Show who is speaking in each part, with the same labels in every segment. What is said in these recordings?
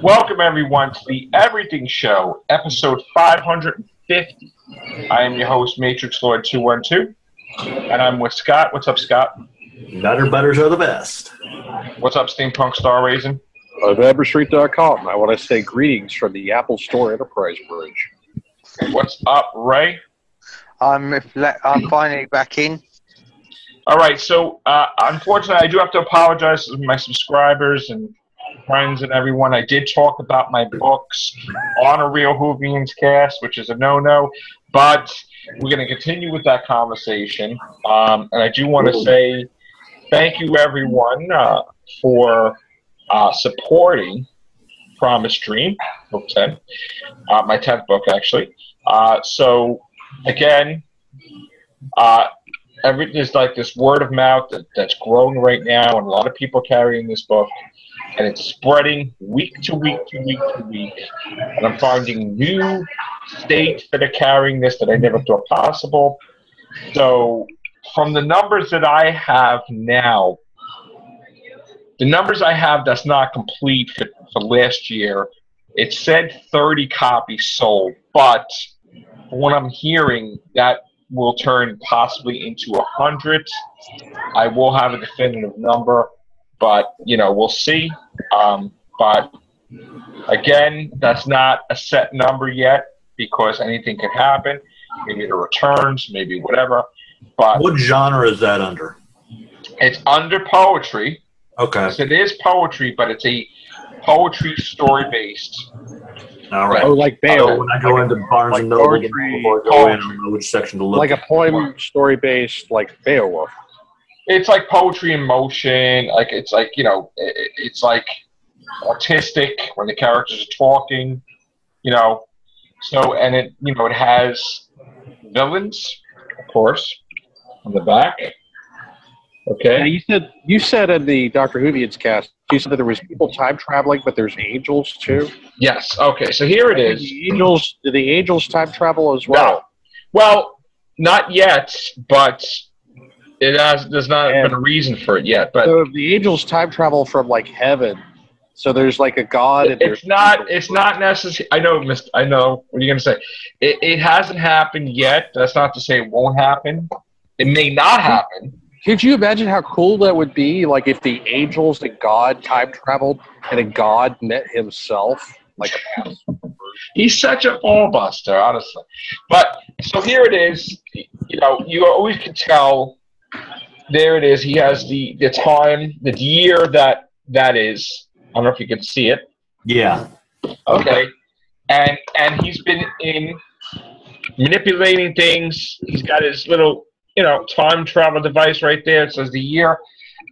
Speaker 1: Welcome, everyone, to the Everything Show, episode 550. I am your host, Matrix Lord 212, and I'm with Scott. What's up, Scott?
Speaker 2: Nutter butters are the best.
Speaker 1: What's up, Steampunk Star Raisin?
Speaker 3: Of EverStreet.com. I want to say greetings from the Apple Store Enterprise Bridge.
Speaker 1: What's up, Ray?
Speaker 4: I'm finally back in.
Speaker 1: All right, so unfortunately, I do have to apologize to my subscribers and friends and everyone. I did talk about my books on a Real Hoovians cast, which is a no-no, but we're going to continue with that conversation. And I do want to say thank you, everyone, for supporting Promise Dream, book 10, my 10th book, actually. So, again, there's like this word of mouth that's growing right now, and a lot of people carrying this book, and it's spreading week to week to week to week. And I'm finding new states that are carrying this that I never thought possible. So, from the numbers that I have now, the numbers I have that's not complete for last year, it said 30 copies sold, but from what I'm hearing, that will turn possibly into 100. I will have a definitive number, but, we'll see. But, again, that's not a set number yet because anything could happen. Maybe it returns, maybe whatever. But
Speaker 2: what genre is that under?
Speaker 1: It's under poetry.
Speaker 2: Okay.
Speaker 1: So it is poetry, but it's a poetry story-based.
Speaker 2: All right.
Speaker 3: Oh, like Beowulf.
Speaker 2: When I go into Barnes and Noble, before I go in, I don't know which section to look
Speaker 3: like
Speaker 2: at.
Speaker 3: a poem story-based, like Beowulf.
Speaker 1: It's like poetry in motion. Like it's like it's like artistic when the characters are talking. So and it it has villains, of course, on the back. Okay.
Speaker 3: Now you said in the Dr. Whovians cast, you said that there was people time traveling, but there's angels too.
Speaker 1: Yes. Okay. So here it is.
Speaker 3: Do the angels time travel as well?
Speaker 1: No. Well, not yet, but there's not been a reason for it yet. But
Speaker 3: so if the angels time travel from like heaven, so there's like a god. And
Speaker 1: it's not necessary. I know. What are you going to say? It hasn't happened yet. That's not to say it won't happen. It may not happen.
Speaker 3: Could you imagine how cool that would be? Like if the angels and God time traveled and a god met himself. Like
Speaker 1: he's such a ballbuster, honestly. But so here it is. You always can tell. There it is. He has the time, the year that is. I don't know if you can see it.
Speaker 2: Yeah.
Speaker 1: Okay. And he's been in manipulating things. He's got his little time travel device right there. It says the year.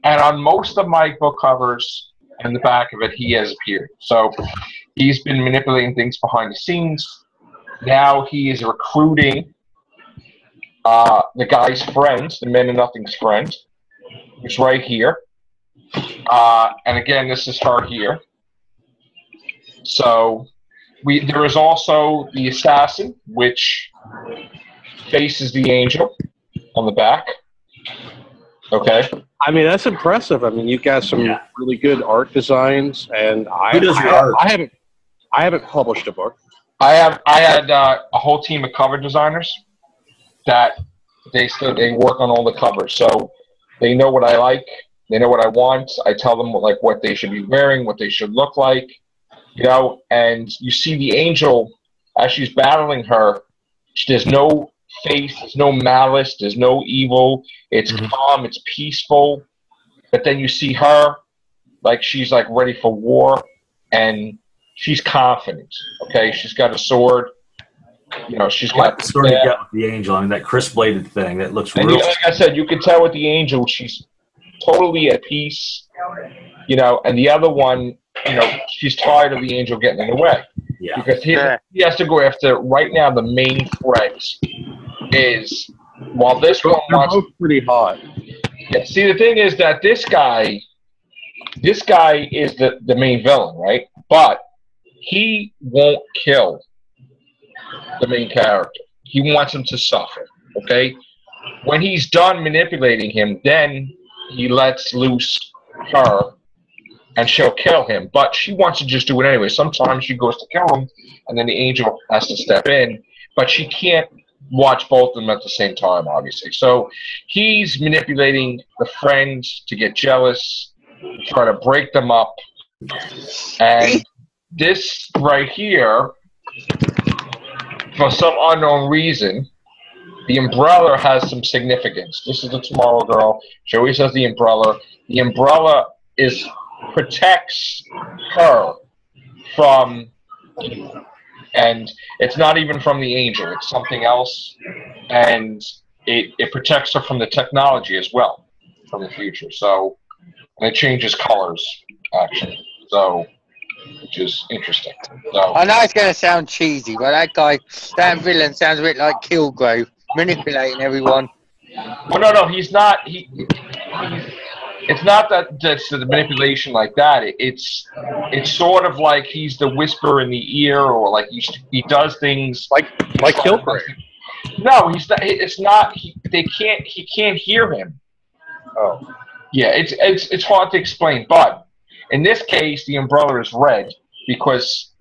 Speaker 1: And on most of my book covers and the back of it, he has appeared. So he's been manipulating things behind the scenes. Now he is recruiting the guy's friends, the Men of Nothing's friend, who's right here. And again, this is her here. So there is also the assassin, which faces the angel on the back. Okay.
Speaker 3: I mean, that's impressive. I mean, you've got some really good art designs, and
Speaker 2: Who does your art?
Speaker 3: I haven't published a book.
Speaker 1: I had a whole team of cover designers that they work on all the covers, so they know what I like, they know what I want. I tell them what they should be wearing, what they should look like, And you see the angel as she's battling her. There's no face, there's no malice, there's no evil. It's calm, it's peaceful. But then you see her, she's ready for war, and she's confident. Okay, she's got a sword. She's got
Speaker 2: the sword you got with the angel. I mean, that crisp-bladed thing that looks real.
Speaker 1: Like I said, you can tell with the angel, she's totally at peace. And the other one, she's tired of the angel getting in the way.
Speaker 2: Yeah.
Speaker 1: Because he has to go after, right now, the main threat is, while this one wants...
Speaker 3: They're both pretty hot.
Speaker 1: Yeah, see, the thing is that this guy is the main villain, right? But he won't kill the main character. He wants him to suffer, okay? When he's done manipulating him, then he lets loose her and she'll kill him. But she wants to just do it anyway. Sometimes she goes to kill him, and then the angel has to step in. But she can't watch both of them at the same time, obviously. So he's manipulating the friends to get jealous, try to break them up. And this right here, for some unknown reason, the umbrella has some significance. This is the Tomorrow Girl. She always has the umbrella. The umbrella protects her from evil. And it's not even from the angel. It's something else. And it protects her from the technology as well, from the future. So, and it changes colors, actually. So, which is interesting. So,
Speaker 4: I know it's going to sound cheesy, but that villain sounds a bit like Kilgrave, manipulating everyone.
Speaker 1: well, no, he's not. It's not that's the manipulation like that. It's sort of like he's the whisper in the ear, or like he does things
Speaker 3: like Kilgrave.
Speaker 1: No, he's not. It's not. He can't hear him.
Speaker 3: Oh,
Speaker 1: yeah. It's hard to explain, but in this case, the umbrella is red because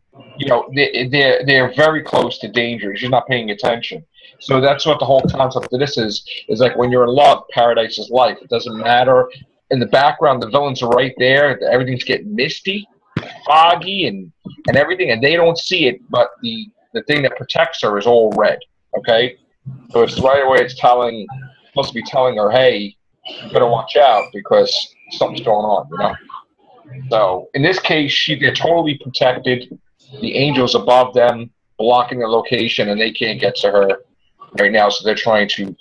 Speaker 1: they're very close to danger. She's not paying attention. So that's what the whole concept of this is like when you're in love, paradise is life. It doesn't matter. In the background, the villains are right there. Everything's getting misty, foggy, and everything, and they don't see it. But the thing that protects her is all red. Okay, so it's right away. It's supposed to be telling her, "Hey, you better watch out because something's going on." So in this case, they're totally protected. The angel's above them, blocking the location, and they can't get to her right now. So they're trying to,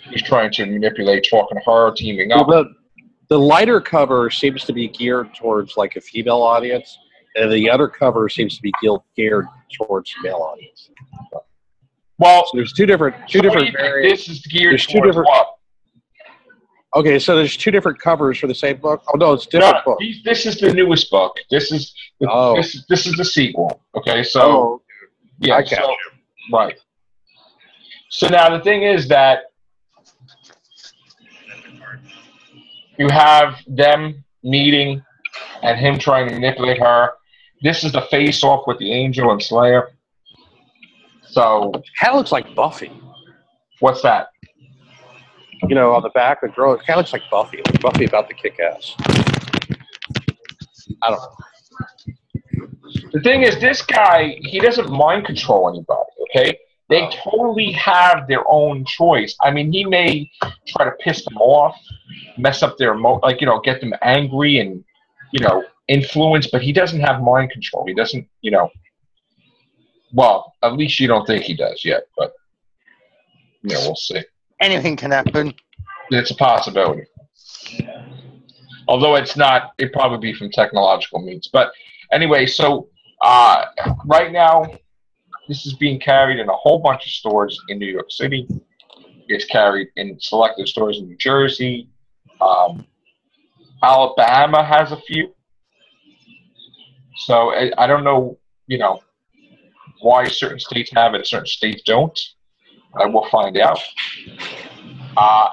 Speaker 1: he's trying to manipulate, talking to her, teaming up.
Speaker 3: Well, the lighter cover seems to be geared towards like a female audience, and the other cover seems to be geared towards male audience.
Speaker 1: Well,
Speaker 3: so there's two different variants.
Speaker 1: This is geared towards what?
Speaker 3: Okay, so there's two different covers for the same book. Oh no, it's different book.
Speaker 1: This is the newest book. This is the sequel. Okay, so yeah,
Speaker 3: I got you.
Speaker 1: Right. So now the thing is that you have them meeting and him trying to manipulate her. This is the face-off with the Angel and Slayer. So
Speaker 3: kind of looks like Buffy.
Speaker 1: What's that?
Speaker 3: On the back, the girl, it kind of looks like Buffy. Like Buffy about to kick ass. I don't know.
Speaker 1: The thing is, this guy, he doesn't mind control anybody, okay? They totally have their own choice. I mean, he may try to piss them off, mess up their get them angry and, influence, but he doesn't have mind control. He doesn't, well, at least you don't think he does yet, but, we'll see.
Speaker 4: Anything can happen.
Speaker 1: It's a possibility. Although it's not, it'd probably be from technological means. But anyway, so right now, this is being carried in a whole bunch of stores in New York City. It's carried in selected stores in New Jersey. Alabama has a few. So I don't know, why certain states have it and certain states don't. We'll find out.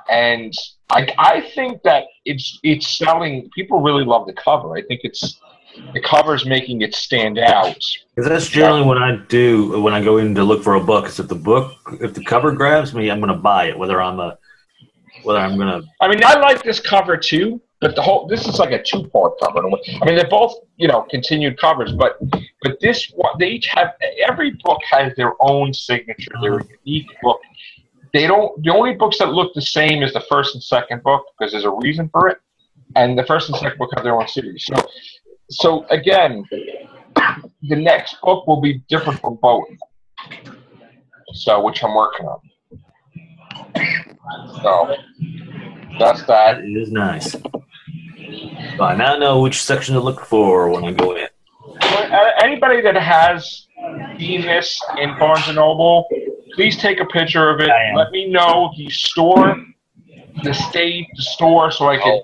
Speaker 1: And I think that it's selling. People really love the cover. I think the cover's making it stand out.
Speaker 2: Because that's generally what I do when I go in to look for a book. Is if the cover grabs me, I'm going to buy it. Whether I'm going to.
Speaker 1: I mean, I like this cover too, but this is like a two-part cover. I mean, they're both continued covers, but this one, they each have, every book has their own signature. They're a unique book. The only books that look the same is the first and second book, because there's a reason for it, and the first and second book have their own series. So again, the next book will be different from both. So, which I'm working on. So that's that.
Speaker 2: It is nice. So I now know which section to look for when I go in.
Speaker 1: Anybody that has seen this in Barnes & Noble, please take a picture of it. Let me know the store, the state, the store, so I can,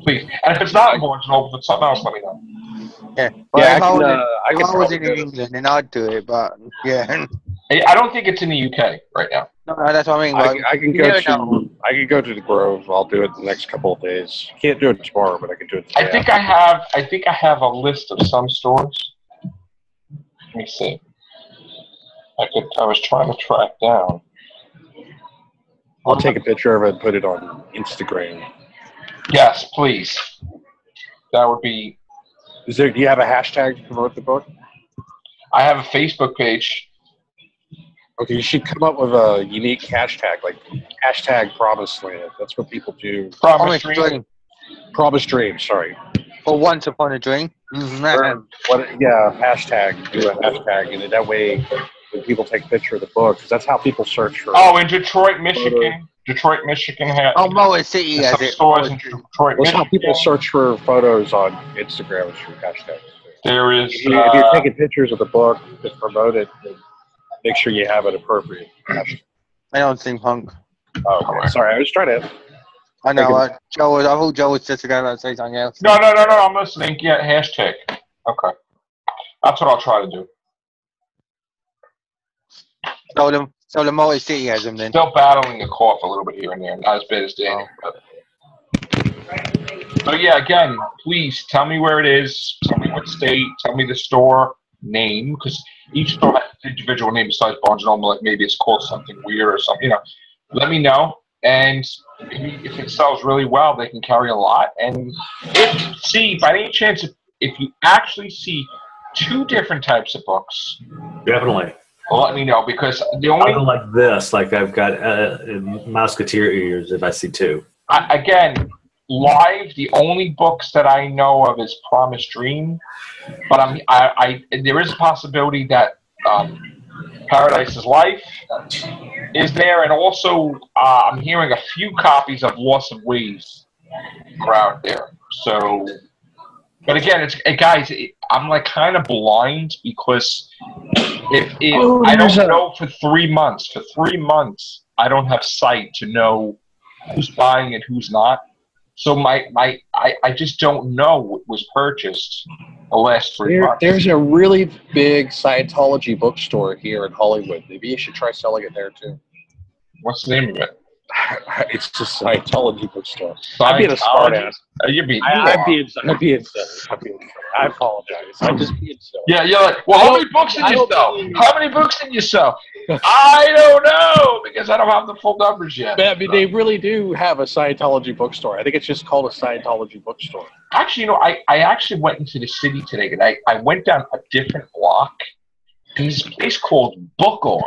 Speaker 1: please. And if it's not in Barnes & Noble, if it's something else, let me know.
Speaker 4: Yeah. Well, if I was in England, then I'd do it, but yeah.
Speaker 1: I don't think it's in the UK right now.
Speaker 4: No, that's what I mean.
Speaker 3: I can go to the Grove. I'll do it the next couple of days. Can't do it tomorrow, but I can do it.
Speaker 1: I think I have a list of some stores. Let me see. I was trying to track down.
Speaker 3: I'll take a picture of it and put it on Instagram.
Speaker 1: Yes, please. That would be.
Speaker 3: Do you have a hashtag to promote the book?
Speaker 1: I have a Facebook page.
Speaker 3: Okay, you should come up with a unique hashtag, like hashtag Promised Land. That's what people do.
Speaker 1: Promised Dream.
Speaker 3: Promised Dream, sorry.
Speaker 4: Or Once Upon a Dream.
Speaker 3: Hashtag. Do a hashtag, and that way when people take a picture of the book, because that's how people search for.
Speaker 1: Oh, in Detroit, Michigan. Detroit, Michigan has.
Speaker 4: Oh, Motor City has it.
Speaker 1: Stores in Detroit,
Speaker 3: That's how people search for photos on Instagram through hashtags.
Speaker 1: There is.
Speaker 3: If you're taking pictures of the book to promote it, then make sure you have it appropriate.
Speaker 4: I don't Steampunk.
Speaker 3: Oh, okay. Sorry, I was trying to.
Speaker 4: I know. I thought Joe was just going to say something else.
Speaker 1: No. I'm listening. Yeah, hashtag. Okay. That's what I'll try to do.
Speaker 4: So the Motor City has them then.
Speaker 1: Still battling a cough a little bit here and there. Not as bad as Danny. But yeah, again, please tell me where it is. Tell me what state. Tell me the store name, because each store has an individual name besides Barnes & Noble. Like maybe it's called something weird or something. Let me know. And if it sells really well, they can carry a lot. And by any chance, if you actually see two different types of books,
Speaker 2: Definitely.
Speaker 1: well, let me know, because the
Speaker 2: I
Speaker 1: only
Speaker 2: don't like this. Like I've got Musketeer ears if I see two.
Speaker 1: Again, live, the only books that I know of is Promised Dream, but there is a possibility that Paradise is Life is there, and also I'm hearing a few copies of Loss of Waves are out there. So, but again, guys, I'm like kind of blind, because if I don't know for 3 months. For 3 months, I don't have sight to know who's buying and who's not. So I just don't know what was purchased the last 3 months.
Speaker 3: There's a really big Scientology bookstore here in Hollywood. Maybe you should try selling it there too.
Speaker 1: What's the name of it?
Speaker 3: It's just Scientology bookstore.
Speaker 1: Scientology?
Speaker 3: I'm being a smartass. I apologize. I'm just being silly.
Speaker 1: Yeah, you're like, well, how many books did you sell? How many books did you sell? I don't know, because I don't have the full numbers yet.
Speaker 3: But, I mean, they really do have a Scientology bookstore. I think it's just called a Scientology bookstore.
Speaker 1: Actually, I actually went into the city today, and I went down a different block, and this place called Book Off,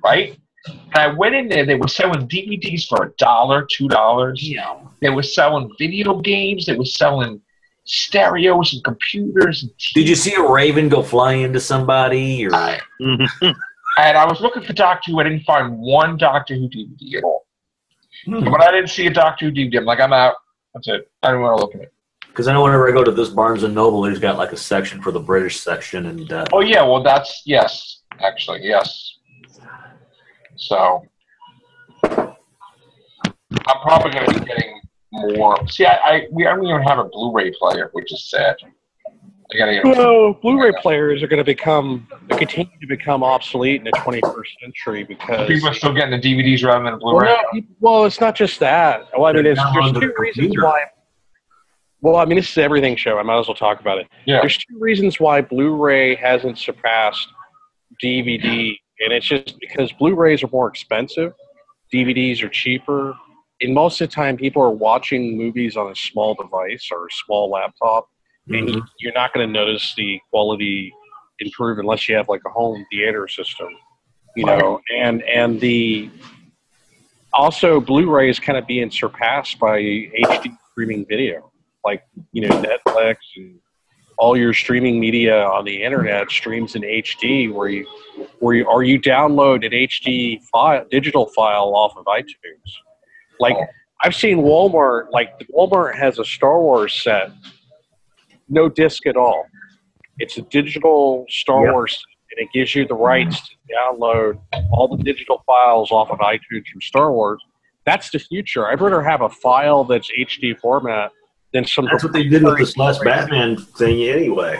Speaker 1: right? And I went in there. They were selling DVDs for $1, $2.
Speaker 2: Yeah.
Speaker 1: They were selling video games. They were selling stereos and computers. And
Speaker 2: Did you see a raven go flying into somebody? Or
Speaker 1: and I was looking for Doctor Who. I didn't find one Doctor Who DVD at all. But I didn't see a Doctor Who DVD. I'm like, I'm out. That's it. I don't want to look at it.
Speaker 2: Because I know whenever I go to this Barnes & Noble, there's got like a section for the British section. And
Speaker 1: oh, yeah. Well, that's, yes. Actually, yes. So, I'm probably going to be getting more. See, we don't even have a Blu-ray player, which is sad.
Speaker 3: Blu-ray players are going to continue to become obsolete in the 21st century because
Speaker 1: people are still getting the DVDs rather than a Blu-ray.
Speaker 3: Well, it's not just that. Well, I mean, there's two reasons why. Well, I mean, this is an everything show. I might as well talk about it.
Speaker 1: Yeah.
Speaker 3: There's two reasons why Blu-ray hasn't surpassed DVD. And it's just because Blu-rays are more expensive, DVDs are cheaper, and most of the time people are watching movies on a small device or a small laptop, and you're not going to notice the quality improve unless you have like a home theater system, you know. And also Blu-ray is kind of being surpassed by HD streaming video, like Netflix and all your streaming media on the internet streams in HD, where you download an HD digital file off of iTunes. Like I've seen Walmart. Like Walmart has a Star Wars set, no disc at all. It's a digital Star Wars, and it gives you the rights to download all the digital files off of iTunes from Star Wars. That's the future. I'd rather have a file that's HD format. That's
Speaker 2: what they did with this last Batman thing anyway.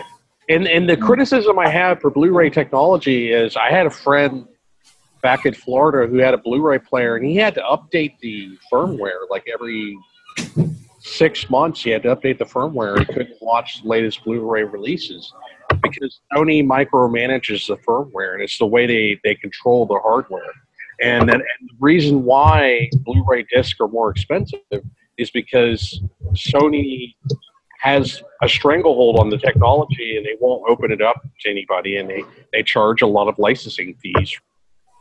Speaker 3: And the criticism I have for Blu-ray technology is I had a friend back in Florida who had a Blu-ray player, and he had to update the firmware like every 6 months. He had to update the firmware. He couldn't watch the latest Blu-ray releases because Sony micromanages the firmware, and it's the way they control the hardware. And the reason why Blu-ray discs are more expensive is because Sony has a stranglehold on the technology, and they won't open it up to anybody, and they charge a lot of licensing fees for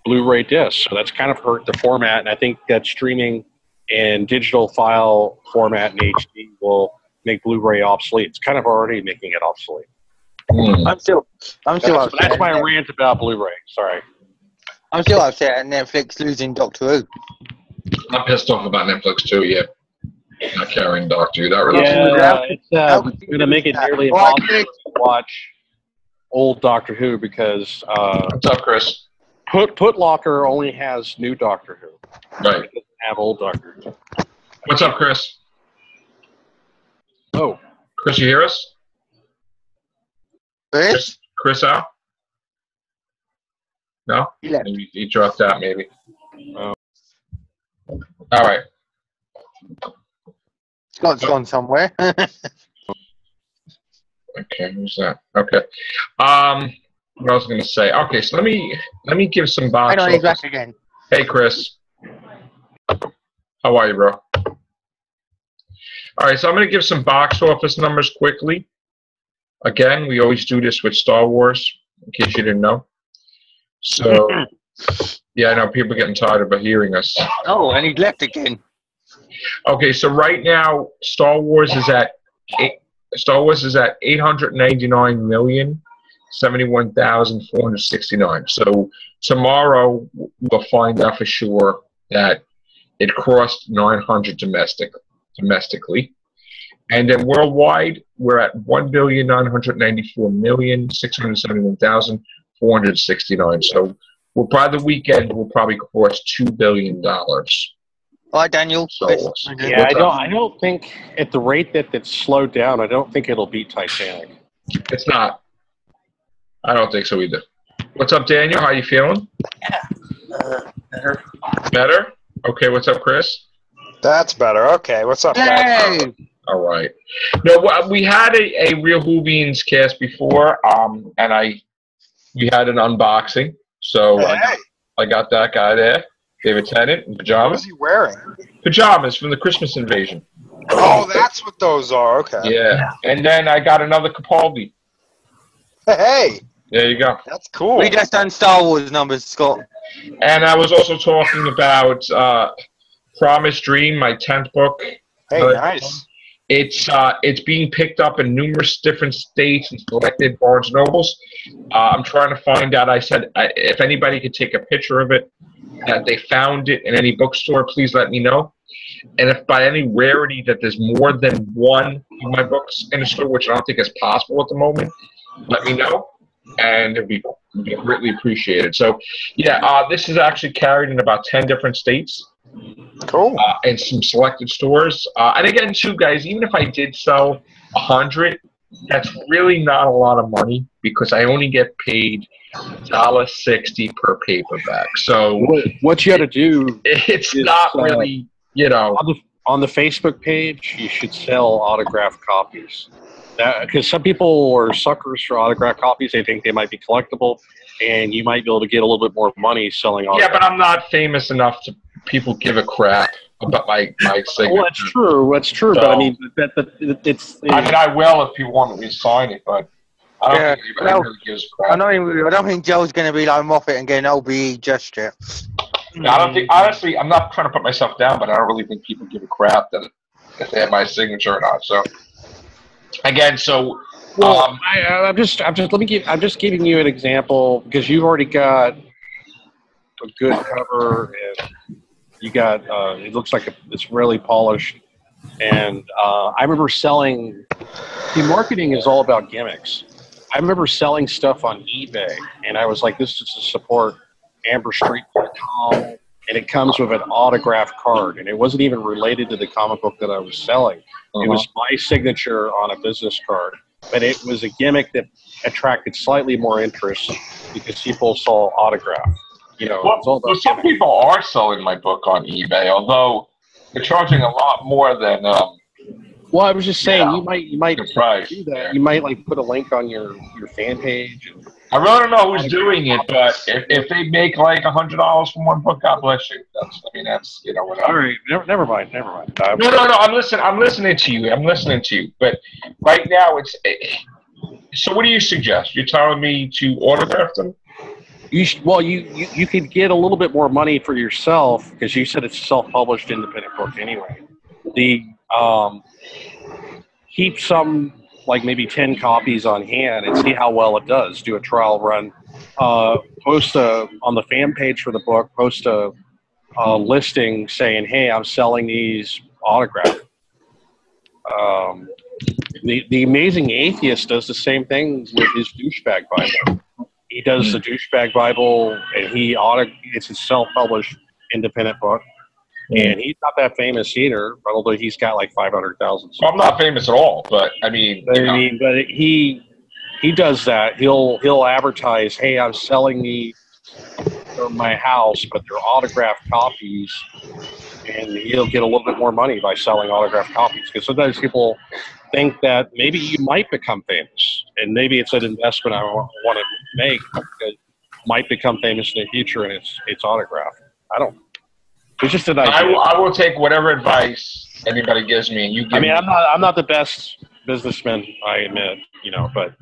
Speaker 3: Blu-ray discs. So that's kind of hurt the format, and I think that streaming and digital file format in HD will make Blu-ray obsolete. It's kind of already making it obsolete.
Speaker 4: I'm still upset.
Speaker 3: That's my rant about Blu-ray. Sorry.
Speaker 4: I'm still upset at Netflix losing Doctor Who.
Speaker 1: I'm pissed off about Netflix too. Yeah, not carrying Doctor Who. That really
Speaker 3: it's going to make it nearly impossible to watch old Doctor Who because
Speaker 1: What's up, Chris?
Speaker 3: Putlocker only has new Doctor Who.
Speaker 1: Right.
Speaker 3: It doesn't have old Doctor Who.
Speaker 1: What's up, Chris?
Speaker 3: Oh,
Speaker 1: Chris, you hear us? Chris out? No?
Speaker 4: Yeah.
Speaker 1: Maybe he dropped out, maybe.
Speaker 3: Oh.
Speaker 1: All right.
Speaker 4: Scott's gone somewhere.
Speaker 1: Okay, who's that? Okay. What I was going to say. Okay, so let me give some box
Speaker 4: I know he's
Speaker 1: office.
Speaker 4: back again.
Speaker 1: Hey, Chris. How are you, bro? All right, so I'm going to give some box office numbers quickly. Again, we always do this with Star Wars, in case you didn't know. So, yeah, I know people are getting tired of hearing us.
Speaker 4: Oh, and he left again.
Speaker 1: Okay, so right now, Star Wars is at 899,071,469. So tomorrow we'll find out for sure that it crossed 900 domestically. And then worldwide, we're at 1,994,671,469. So by the weekend, we'll probably cross $2 billion.
Speaker 4: All right, Daniel.
Speaker 1: So,
Speaker 3: yeah, I don't think at the rate that it's slowed down, I don't think it'll beat Titanic.
Speaker 1: It's not. I don't think so either. What's up, Daniel? How you feeling?
Speaker 5: Better.
Speaker 1: Better? Okay, what's up, Chris?
Speaker 5: That's better. Okay, what's up, guys?
Speaker 4: Yay!
Speaker 1: All right. No, we had a Real Whovians cast before, and we had an unboxing. So
Speaker 5: Hey.
Speaker 1: I got that guy there, David Tennant, in
Speaker 5: What
Speaker 1: pajamas.
Speaker 5: is he wearing?
Speaker 1: Pajamas from the Christmas Invasion.
Speaker 5: Oh, that's what those are. Okay.
Speaker 1: Yeah. And then I got another Capaldi.
Speaker 5: Hey,
Speaker 1: There you go.
Speaker 5: that's cool.
Speaker 4: We just done Star Wars numbers, Scott.
Speaker 1: And I was also talking about Promise Dream, my 10th book.
Speaker 5: Hey, nice.
Speaker 1: It's being picked up in numerous different states and selected Barnes Nobles. I'm trying to find out. I said if anybody could take a picture of it, that they found it in any bookstore, please let me know. And if by any rarity that there's more than one of my books in a store, which I don't think is possible at the moment, let me know, and it'd be greatly appreciated. So, yeah, this is actually carried in about 10 different states.
Speaker 5: Cool.
Speaker 1: And some selected stores. And again, too, guys, even if I did sell 100, that's really not a lot of money because I only get paid $1.60 per paperback. So
Speaker 3: What you got to do
Speaker 1: it's
Speaker 3: is,
Speaker 1: not really, you know.
Speaker 3: on the Facebook page, you should sell autographed copies. Because some people are suckers for autographed copies. They think they might be collectible, and you might be able to get a little bit more money selling autographed.
Speaker 1: Yeah, but I'm not famous enough to people give a crap about my signature.
Speaker 3: Well, that's true. That's true.
Speaker 1: So,
Speaker 3: but I mean, it's.
Speaker 1: I mean, I will if people want me to sign it, but I don't think anybody really gives a crap.
Speaker 4: I don't think Joe's going to be like Moffat and get an OBE just yet.
Speaker 1: I don't think, honestly, I'm not trying to put myself down, but I don't really think people give a crap that if they have my signature or not. So, again,
Speaker 3: Well, I'm just giving you an example because you've already got a good cover and you got it looks like it's really polished. And I remember selling. See, marketing is all about gimmicks. I remember selling stuff on eBay, and I was like, "This is to support AmberStreet.com," and it comes with an autographed card, and it wasn't even related to the comic book that I was selling. It was my signature on a business card, but it was a gimmick that attracted slightly more interest because people saw autograph. You know,
Speaker 1: Well,
Speaker 3: it's all about
Speaker 1: some people are selling my book on eBay, although they're charging a lot more than
Speaker 3: Well, I was just saying,
Speaker 1: Yeah.
Speaker 3: you might
Speaker 1: the price.
Speaker 3: do that.
Speaker 1: Yeah.
Speaker 3: You might like put a link on your fan page. And,
Speaker 1: I really don't know who's doing it, but if they make like $100 from one book, God bless you. That's
Speaker 3: all
Speaker 1: whatever.
Speaker 3: right, never mind.
Speaker 1: No. I'm listening. I'm listening to you. But right now, it's. So, what do you suggest? You're telling me to autograph them?
Speaker 3: You could get a little bit more money for yourself because you said it's a self-published independent book anyway. Keep some, like maybe 10 copies on hand and see how well it does. Do a trial run. Post on the fan page for the book. Post a listing saying, "Hey, I'm selling these autographed." The Amazing Atheist does the same thing with his douchebag Bible. He does the douchebag Bible, and it's a self-published independent book. And he's not that famous either, although he's got like 500,000.
Speaker 1: Well, I'm not famous at all, but I mean,
Speaker 3: But he does that. He'll advertise, "Hey, I'm selling these from my house, but they're autographed copies," and he'll get a little bit more money by selling autographed copies. Because sometimes people think that maybe you might become famous, and maybe it's an investment I want to make because might become famous in the future, and it's autographed. I don't. It's just an idea.
Speaker 1: I will take whatever advice anybody gives me, and you give me.
Speaker 3: I'm not the best businessman, I admit, but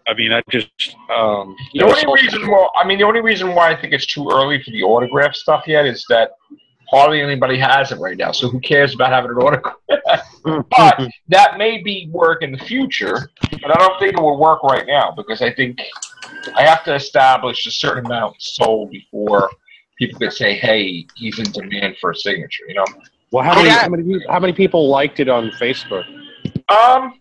Speaker 3: I mean, I just
Speaker 1: the only reason why I think it's too early for the autograph stuff yet is that hardly anybody has it right now. So who cares about having an autograph? But that may be work in the future, but I don't think it will work right now because I think I have to establish a certain amount sold before people could say, "Hey, he's in demand for a signature."
Speaker 3: Well, how many people liked it on Facebook?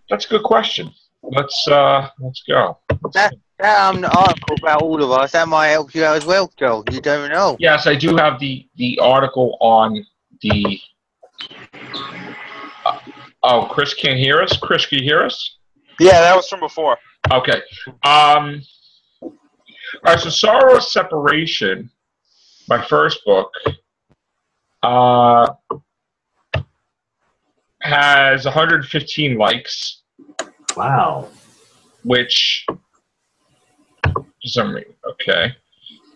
Speaker 1: That's a good question. Let's go.
Speaker 4: That article about all of us, that might help you out as well, Joel. You don't know.
Speaker 1: Yes, I do have the article on the. Chris can't hear us. Chris, can you hear us?
Speaker 5: Yeah, that was from before.
Speaker 1: Okay. All right. So, Sorrow's Separation, my first book, has 115 likes.
Speaker 2: Wow.
Speaker 1: Which, for some reason, okay.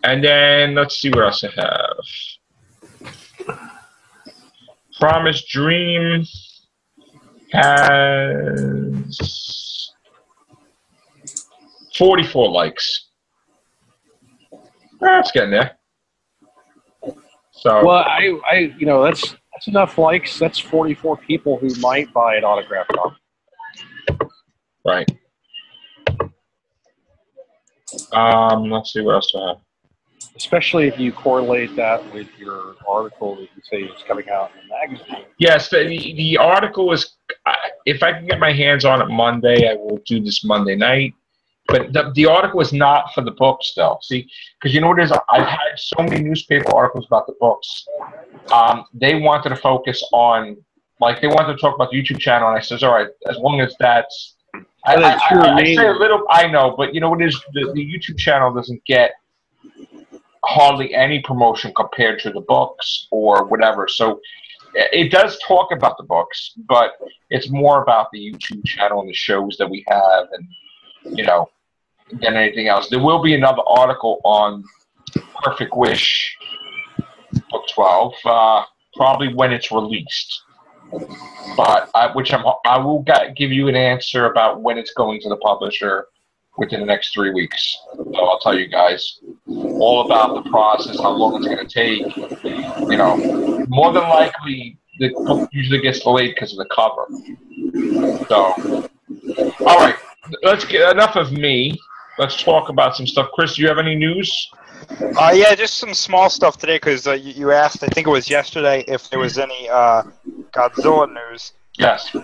Speaker 1: And then let's see what else I have. Promise Dream has 44 likes. That's getting there. So
Speaker 3: well, I that's enough likes. That's 44 people who might buy an autographed copy.
Speaker 1: Right. Let's see what else I have.
Speaker 3: Especially if you correlate that with your article that you say is coming out in the magazine.
Speaker 1: Yes, the article is. If I can get my hands on it Monday, I will do this Monday night. But the article is not for the books, though. See, because you know what it is? I've had so many newspaper articles about the books. They wanted to focus on, they wanted to talk about the YouTube channel, and I says, all right, as long as that's. I say a little. I know, but you know what it is? The YouTube channel doesn't get hardly any promotion compared to the books or whatever. So it does talk about the books, but it's more about the YouTube channel and the shows that we have, and than anything else. There will be another article on Perfect Wish, book 12, probably when it's released. But I will give you an answer about when it's going to the publisher within the next 3 weeks. So I'll tell you guys all about the process, how long it's going to take. More than likely, the book usually gets delayed because of the cover. So, all right, let's get enough of me. Let's talk about some stuff. Chris, do you have any news?
Speaker 5: Yeah, just some small stuff today because you asked, I think it was yesterday, if there was any Godzilla news.
Speaker 1: Yes.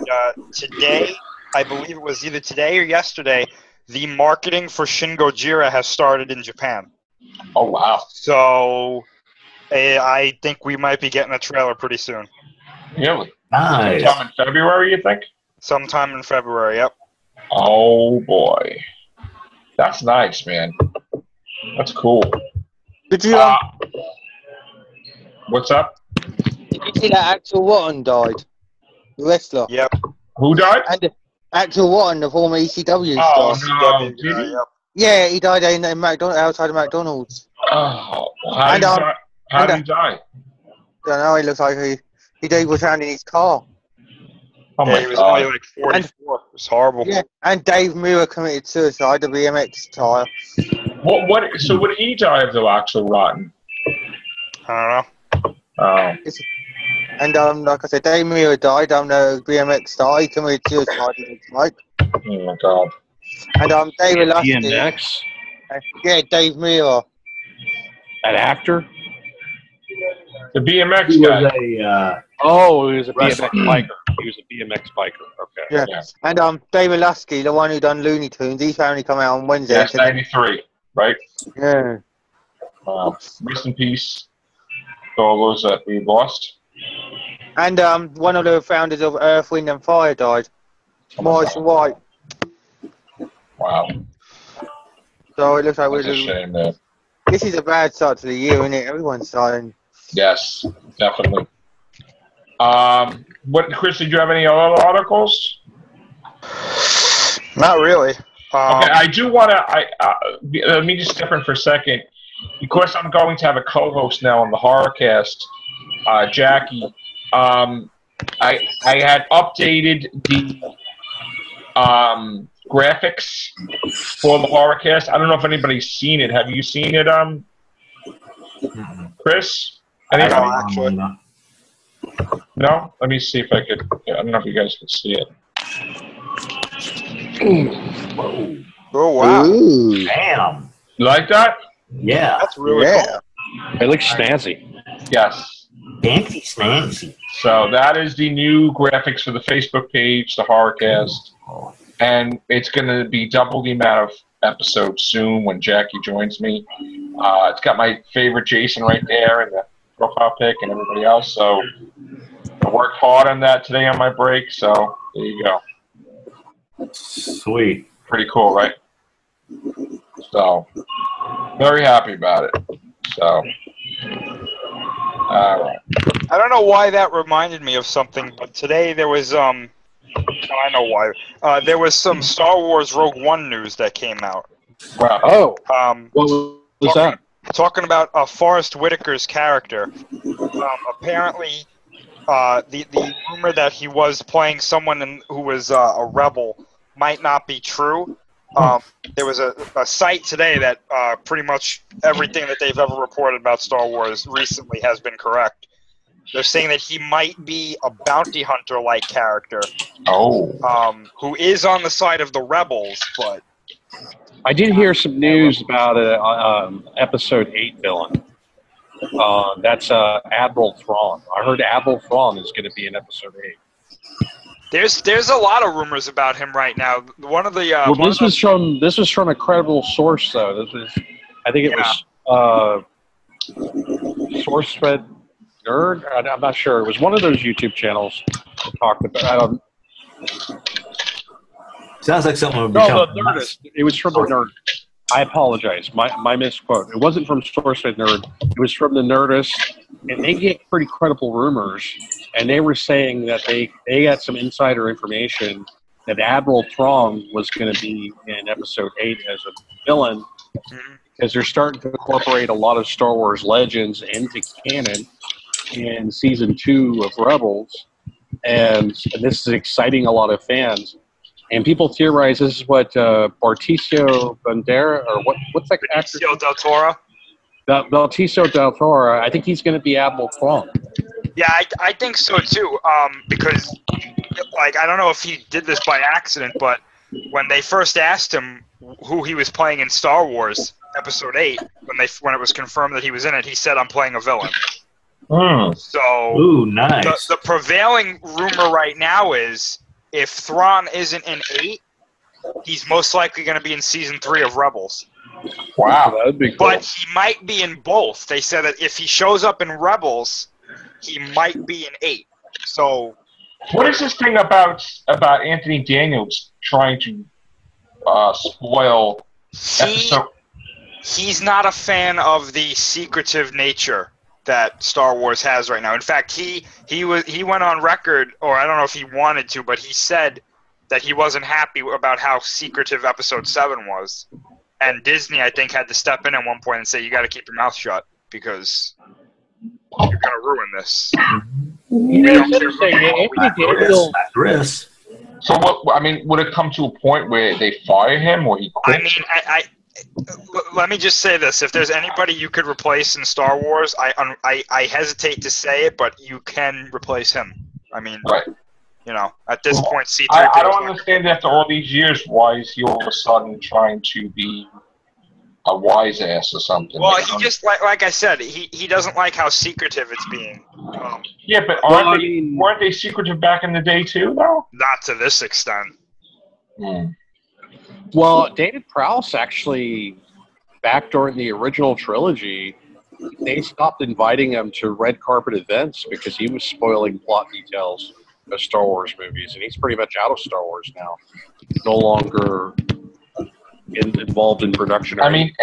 Speaker 5: Today, I believe it was either today or yesterday, the marketing for Shin Gojira has started in Japan.
Speaker 1: Oh, wow.
Speaker 5: So I think we might be getting a trailer pretty soon.
Speaker 1: Really?
Speaker 2: Nice.
Speaker 1: Sometime in February, you think?
Speaker 5: Sometime in February, yep.
Speaker 1: Oh, boy. That's nice, man. That's cool.
Speaker 4: Did you
Speaker 1: What's up?
Speaker 4: Did you see that Axel Rotten died? The wrestler.
Speaker 5: Yep.
Speaker 1: Who died?
Speaker 4: And Axel Rotten, the former ECW
Speaker 1: Oh,
Speaker 4: star.
Speaker 1: no. Did he?
Speaker 5: Yep.
Speaker 4: Yeah, he died in outside of McDonald's.
Speaker 1: Oh, how did he die?
Speaker 4: Don't know, it looks like he was found in his car.
Speaker 1: Oh,
Speaker 5: Yeah,
Speaker 1: my
Speaker 5: he was
Speaker 1: God.
Speaker 5: only like 44. It was horrible.
Speaker 4: Yeah, and Dave Muir committed suicide, the BMX tire.
Speaker 1: So would he die of, though, Axel Rotten?
Speaker 5: I don't know.
Speaker 1: Oh.
Speaker 4: And like I said, Dave Muir died. The BMX star. He committed suicide. It looks like.
Speaker 1: Oh, my God.
Speaker 4: And David Lasky.
Speaker 3: DMX,
Speaker 4: Yeah, Dave Muir.
Speaker 3: an actor.
Speaker 1: The BMX
Speaker 2: He
Speaker 1: guy.
Speaker 2: was a
Speaker 3: Oh, he was a
Speaker 2: Wrestler.
Speaker 3: BMX biker. He was a BMX biker. Okay.
Speaker 4: Yeah.
Speaker 1: Yeah.
Speaker 4: And David Lasky, the one who done Looney Tunes, he's only come out on Wednesday.
Speaker 1: That's 93, right?
Speaker 4: Yeah.
Speaker 1: Rest in peace to all those that we lost.
Speaker 4: And one of the founders of Earth, Wind and Fire died. Morrison White.
Speaker 1: Wow.
Speaker 4: So it looks like
Speaker 1: That's a shame, man.
Speaker 4: this is a bad start to the year, isn't it? Everyone's dying.
Speaker 1: Yes, definitely. Chris, did you have any other articles?
Speaker 5: Not really.
Speaker 1: Okay, I do want to. Let me just step in for a second, because I'm going to have a co-host now on the Horrorcast, Jackie. I had updated the graphics for the Horrorcast. I don't know if anybody's seen it. Have you seen it, Chris? Anybody?
Speaker 5: No, actually.
Speaker 1: No? Let me see if I could. I don't know if you guys can see it.
Speaker 5: Oh, wow.
Speaker 4: Ooh.
Speaker 2: damn.
Speaker 1: You like that?
Speaker 2: Yeah.
Speaker 5: That's really
Speaker 4: Yeah.
Speaker 5: cool.
Speaker 3: It looks snazzy.
Speaker 1: Yes.
Speaker 2: Fancy snazzy.
Speaker 1: So that is the new graphics for the Facebook page, the Horrorcast. And it's going to be double the amount of episodes soon when Jackie joins me. It's got my favorite Jason right there and the profile pic and everybody else. So I worked hard on that today on my break. So there you go.
Speaker 2: Sweet.
Speaker 1: Pretty cool, right? So very happy about it. So all right.
Speaker 5: I don't know why that reminded me of something, but today there was I know why. There was some Star Wars Rogue One news that came out.
Speaker 1: Wow.
Speaker 3: Oh,
Speaker 5: What
Speaker 3: was that?
Speaker 5: Talking about Forrest Whitaker's character. Apparently, the rumor that he was playing someone who was a rebel might not be true. There was a site today that pretty much everything that they've ever reported about Star Wars recently has been correct. They're saying that he might be a bounty hunter-like character.
Speaker 1: Oh.
Speaker 5: Who is on the side of the rebels, but
Speaker 3: I did hear some news about episode 8 villain. That's Admiral Thrawn. I heard Admiral Thrawn is going to be in episode 8.
Speaker 5: there's a lot of rumors about him right now. One of the
Speaker 3: this was from a credible source though. I think it was SourceFed Nerd. I'm not sure. It was one of those YouTube channels that talked about.
Speaker 2: Sounds like something would
Speaker 3: No,
Speaker 2: become
Speaker 3: the Nerdist. It was from the Nerd. I apologize. My misquote. It wasn't from SourceFed Nerd. It was from the Nerdist, and they get pretty credible rumors. And they were saying that they got some insider information that Admiral Thrawn was going to be in episode 8 as a villain, because they're starting to incorporate a lot of Star Wars legends into canon in season 2 of Rebels, and this is exciting a lot of fans. And people theorize this is what Benicio Bandera, or what's that actor?
Speaker 5: Benicio del Toro.
Speaker 3: Benicio del Toro. I think he's going to be Admiral Thrawn.
Speaker 5: Yeah, I think so too. Because, like, I don't know if he did this by accident, but when they first asked him who he was playing in Star Wars Episode 8, when it was confirmed that he was in it, he said, "I'm playing a villain." So,
Speaker 2: ooh, nice.
Speaker 5: The prevailing rumor right now is if Thrawn isn't in 8, he's most likely going to be in season 3 of Rebels.
Speaker 1: Wow.
Speaker 3: That would be cool.
Speaker 5: But he might be in both. They said that if he shows up in Rebels, he might be in 8. So,
Speaker 1: what is this thing about Anthony Daniels trying to spoil episode?
Speaker 5: he's not a fan of the secretive nature that Star Wars has right now. In fact, he went on record, or I don't know if he wanted to, but he said that he wasn't happy about how secretive Episode 7 was. And Disney, I think, had to step in at one point and say, you got to keep your mouth shut because you're going to ruin this.
Speaker 2: Chris.
Speaker 1: So what? I mean, would it come to a point where they fire him or he quits?
Speaker 5: I mean, let me just say this: if there's anybody you could replace in Star Wars, I hesitate to say it, but you can replace him. I mean,
Speaker 1: right.
Speaker 5: You know, at this point, C3PO.
Speaker 1: I don't understand after all these years why is he all of a sudden trying to be a wise ass or something.
Speaker 5: Well, he just like I said, he doesn't like how secretive it's being.
Speaker 1: Yeah, but weren't they secretive back in the day too, though?
Speaker 5: Not to this extent.
Speaker 3: Well, David Prowse actually, back during the original trilogy, they stopped inviting him to red carpet events because he was spoiling plot details of Star Wars movies, and he's pretty much out of Star Wars now. No longer involved in production.
Speaker 1: I mean,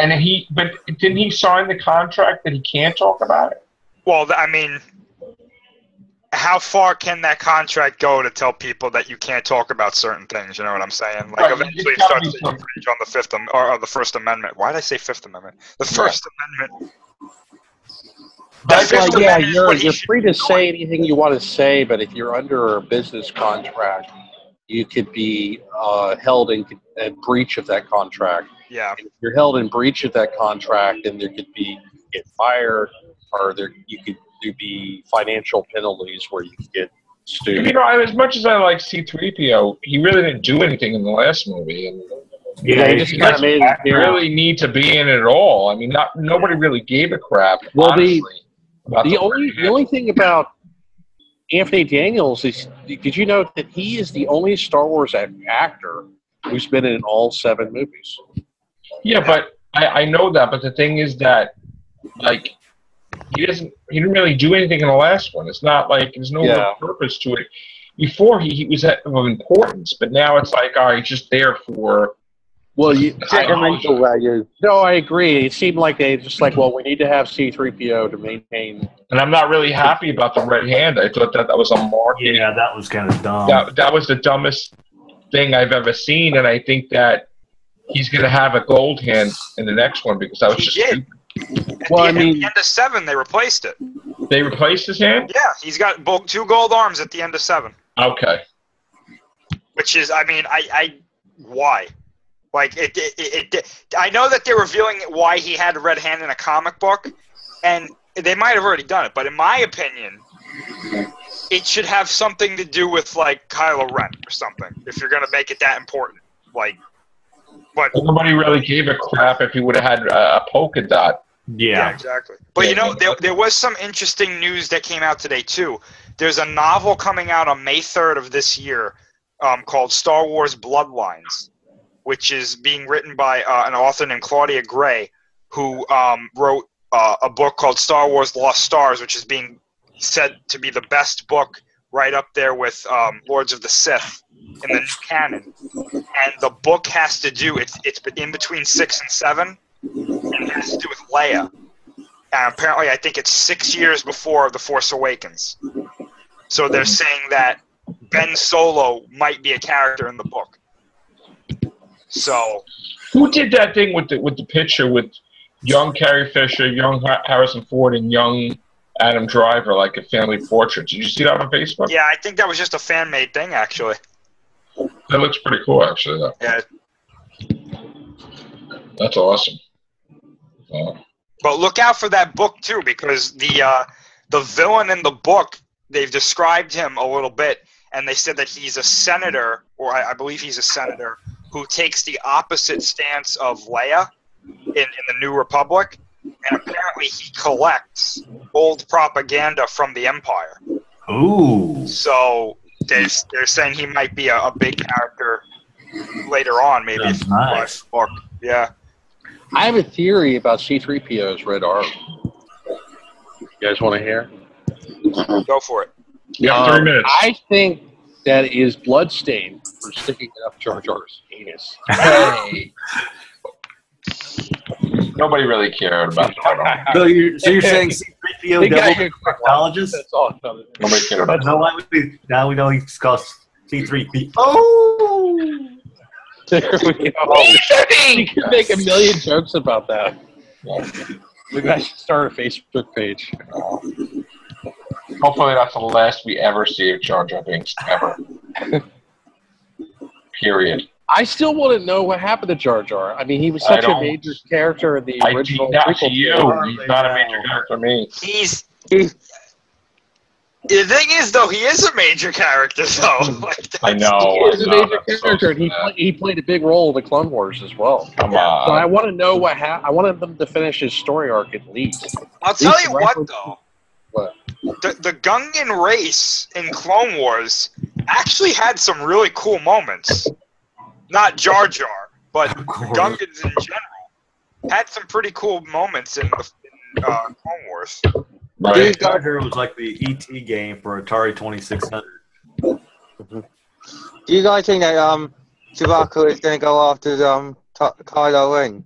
Speaker 1: but didn't he sign the contract that he can't talk about it?
Speaker 5: Well, I mean, how far can that contract go to tell people that you can't talk about certain things? You know what I'm saying? Like, eventually it starts to infringe on the First Amendment. Why did I say Fifth Amendment? The First Amendment.
Speaker 3: You're free to say anything you want to say, but if you're under a business contract, you could be held in breach of that contract.
Speaker 5: Yeah.
Speaker 3: And if you're held in breach of that contract, then there could be get fired, or you could be financial penalties where you could get sued.
Speaker 1: You know, as much as I like C-3PO, he really didn't do anything in the last movie, and
Speaker 3: he just kind of made it
Speaker 1: really need to be in it at all. I mean, nobody really gave a crap.
Speaker 3: Well,
Speaker 1: honestly,
Speaker 3: the only thing about Anthony Daniels is, did you know that he is the only Star Wars actor who's been in all 7 movies?
Speaker 1: Yeah, but I know that. But the thing is that, like, he didn't really do anything in the last one. It's not like there's no real purpose to it. Before he was of importance, but now it's like, he's just there for.
Speaker 3: Well, I agree. It seemed like they just like, well, we need to have C-3PO to maintain.
Speaker 1: And I'm not really happy about the red hand. I thought that was a marketing.
Speaker 2: Yeah, that was kind of dumb.
Speaker 1: That was the dumbest thing I've ever seen, and I think that he's going to have a gold hand in the next one because that was just stupid.
Speaker 5: At the end of 7, they replaced it.
Speaker 1: They replaced his hand?
Speaker 5: Yeah, he's got 2 gold arms at the end of 7.
Speaker 1: Okay.
Speaker 5: Which is, I mean, why? Like, I know that they're revealing why he had a red hand in a comic book, and they might have already done it, but in my opinion, it should have something to do with, like, Kylo Ren or something, if you're going to make it that important. Like, but
Speaker 1: nobody really gave a crap if he would have had a polka dot.
Speaker 5: Yeah, exactly. But, you know, there was some interesting news that came out today, too. There's a novel coming out on May 3rd of this year called Star Wars Bloodlines, which is being written by an author named Claudia Gray, who wrote a book called Star Wars Lost Stars, which is being said to be the best book right up there with Lords of the Sith in the new canon. And the book has to do, it's in between 6 and 7, and it has to do with Leia. And apparently I think it's 6 years before The Force Awakens. So they're saying that Ben Solo might be a character in the book. So,
Speaker 1: who did that thing with the picture with young Carrie Fisher, young Harrison Ford, and young Adam Driver, like a family portrait? Did you see that on Facebook?
Speaker 5: Yeah, I think that was just a fan-made thing, actually.
Speaker 1: That looks pretty cool, actually. Though.
Speaker 5: Yeah.
Speaker 1: That's awesome.
Speaker 5: But look out for that book too, because the villain in the book, they've described him a little bit, and they said that he's a senator, or I believe he's a senator, who takes the opposite stance of Leia in the New Republic, and apparently he collects old propaganda from the Empire.
Speaker 2: Ooh.
Speaker 5: So they're saying he might be a big character later on, maybe.
Speaker 2: That's nice.
Speaker 5: Book. Yeah.
Speaker 3: I have a theory about C-3PO's red arm. You guys want to hear?
Speaker 5: Go for it.
Speaker 1: You have 3 minutes.
Speaker 3: I think that is bloodstained for sticking it up Jar Jar's anus.
Speaker 1: Hey. Nobody really cared about that.
Speaker 2: So you're saying POW
Speaker 3: They got you quick
Speaker 2: technologist.
Speaker 3: That's all.
Speaker 1: Nobody cared about
Speaker 2: Now we know he's called C3P. Oh!
Speaker 3: There we go. You can make a million jokes about that. Maybe I should start a Facebook page.
Speaker 1: Hopefully that's the last we ever see of Jar Jar Binks, ever. Period.
Speaker 3: I still want to know what happened to Jar Jar. I mean, he was such a major character in the original
Speaker 1: not to
Speaker 3: prequel.
Speaker 1: you. He's not a major character to me.
Speaker 5: The thing is, though, he is a major character, though.
Speaker 1: I know.
Speaker 3: He is a major character, and he played a big role in the Clone Wars as well.
Speaker 1: Come
Speaker 3: So
Speaker 1: on.
Speaker 3: I want to know what happened. I wanted them to finish his story arc at least.
Speaker 5: I'll tell you what, though.
Speaker 3: What?
Speaker 5: The Gungan race in Clone Wars actually had some really cool moments. Not Jar Jar, but Gungans in general had some pretty cool moments in the Clone Wars.
Speaker 1: Right.
Speaker 2: Jar Jar was like the ET game for Atari 2600.
Speaker 4: Do you guys think that Chewbacca is going to go after Kylo Ren?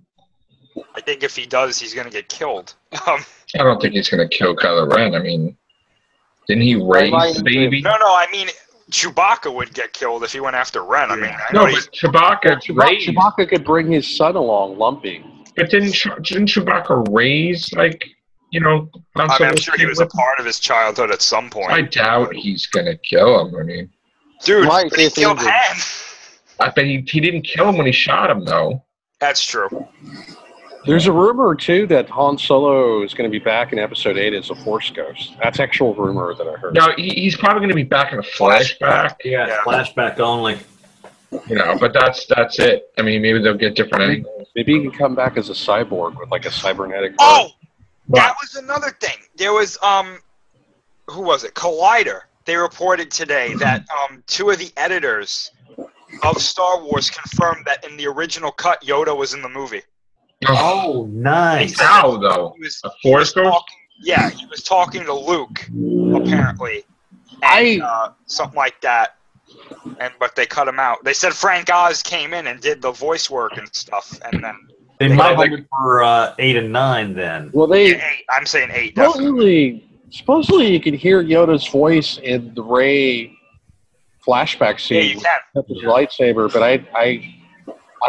Speaker 5: I think if he does, he's going to get killed.
Speaker 1: I don't think he's going to kill Kylo Ren. I mean, didn't he raise the baby?
Speaker 5: No, I mean, Chewbacca would get killed if he went after Ren. I mean, I know
Speaker 1: No, but
Speaker 3: Chewbacca could bring his son along, Lumpy.
Speaker 1: But didn't Chewbacca raise, like, you know, Han
Speaker 5: I'm
Speaker 1: Solo's
Speaker 5: sure he was a part of his childhood at some point.
Speaker 1: I doubt he's going to kill him. I mean,
Speaker 5: Dude,
Speaker 4: Right,
Speaker 5: but he killed Han.
Speaker 1: I bet he didn't kill him when he shot him, though.
Speaker 5: That's true.
Speaker 3: There's a rumor, too, that Han Solo is going to be back in Episode 8 as a Force Ghost. That's actual rumor that I heard.
Speaker 1: No, he's probably going to be back in a flashback.
Speaker 2: Yeah, flashback only.
Speaker 1: You know, but that's it. I mean, maybe they'll get different angles.
Speaker 3: Maybe he can come back as a cyborg with, like, a cybernetic...
Speaker 5: Oh! That was another thing. There was, who was it? Collider. They reported today that 2 of the editors of Star Wars confirmed that in the original cut, Yoda was in the movie.
Speaker 2: Oh, nice.
Speaker 1: How, though? A Force Ghost?
Speaker 5: Yeah, he was talking to Luke, apparently. And, something like that. But they cut him out. They said Frank Oz came in and did the voice work and stuff, and then...
Speaker 2: They might hold it for 8 and 9 then.
Speaker 3: Well, they...
Speaker 5: Yeah, 8. I'm saying 8, definitely.
Speaker 3: Supposedly you can hear Yoda's voice in the Rey flashback scene.
Speaker 5: Yeah, you can.
Speaker 3: With his lightsaber, but I'd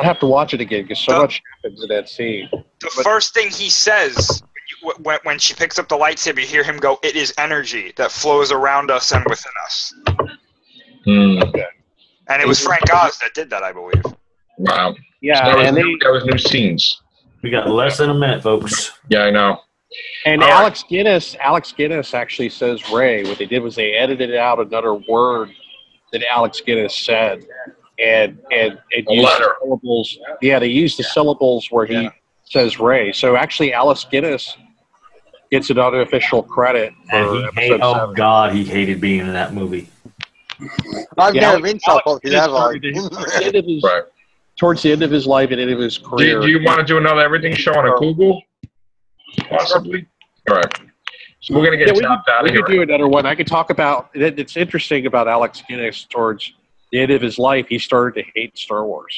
Speaker 3: have to watch it again because so much happens in that scene.
Speaker 5: The first thing he says when she picks up the lightsaber, you hear him go, "It is energy that flows around us and within us."
Speaker 3: Okay.
Speaker 5: And it was Frank Oz that did that, I believe.
Speaker 1: Wow.
Speaker 3: Yeah,
Speaker 1: So
Speaker 3: and
Speaker 1: that was new scenes.
Speaker 2: We got less than a minute, folks.
Speaker 1: Yeah, I know.
Speaker 3: And
Speaker 1: All
Speaker 3: Alex Guinness actually says Rey. What they did was they edited out another word that Alex Guinness said, and used the syllables. Yeah, they used the syllables where he says Rey. So actually, Alex Guinness gets an unofficial credit for episode 7.
Speaker 2: God, he hated being in that movie.
Speaker 4: I've never been so popular, have I?
Speaker 3: Towards the end of his life and end of his career.
Speaker 1: Do you want to do another everything show on a Google? Possibly. All right. So we're going to get chopped out of here.
Speaker 3: We could do another one. I could talk about it's interesting about Alex Guinness towards the end of his life. He started to hate Star Wars.